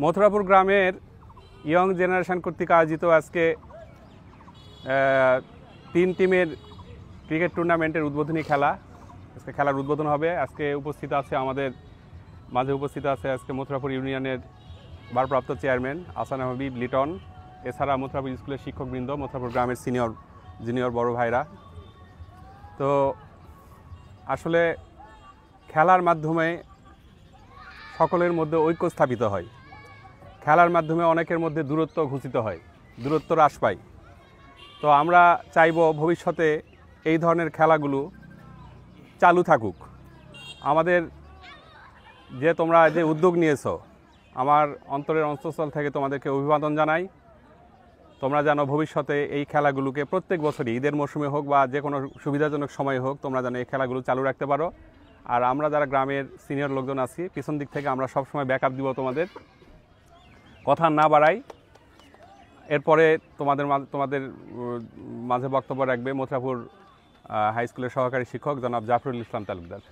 মথুরাপুর গ্রামের young generation কর্তৃক আয়োজিত আজকে 3 টিমের ক্রিকেট টুর্নামেন্টের উদ্বোধনী খেলা। আজকে খেলার উদ্বোধন হবে। আজকে উপস্থিত আছে আমাদের মাঝে আজকে মথুরাপুর ইউনিয়নের ভারপ্রাপ্ত চেয়ারম্যান আহসান হাবিব লিটন, এছাড়া মথুরাপুর স্কুলের শিক্ষকবৃন্দ, মথুরাপুর গ্রামের সিনিয়র জুনিয়র বড় ভাইরা। তো আসলে খেলার মাধ্যমে সকলের মধ্যে ঐক্য স্থাপিত হয়, খেলার মাধ্যমে অনেকের মধ্যে দূরত্ব ঘুচিত হয়, দূরত্ব হ্রাস পায়। তো আমরা চাইব ভবিষ্যতে এই ধরনের খেলাগুলো চালু থাকুক। আমাদের যে তোমরা যে উদ্যোগ নিয়েছো, আমার অন্তরের অন্তঃস্থল থেকে তোমাদেরকে অভিবাদন জানাই। তোমরা যেন ভবিষ্যতে এই খেলাগুলোকে প্রত্যেক বছরই ঈদের মৌসুমে হোক বা যে কোনো সুবিধাজনক সময় হোক, তোমরা যেন এই খেলাগুলো চালু রাখতে পারো। আর আমরা যারা গ্রামের সিনিয়র লোকজন আছি, পিছন দিক থেকে আমরা সবসময় ব্যাকআপ দিব তোমাদের। কথা না বাড়াই, এরপরে তোমাদের মাঝে বক্তব্য রাখবে মথুরাপুর হাই স্কুলের সহকারী শিক্ষক জনাব জাফরুল ইসলাম তালুকদার।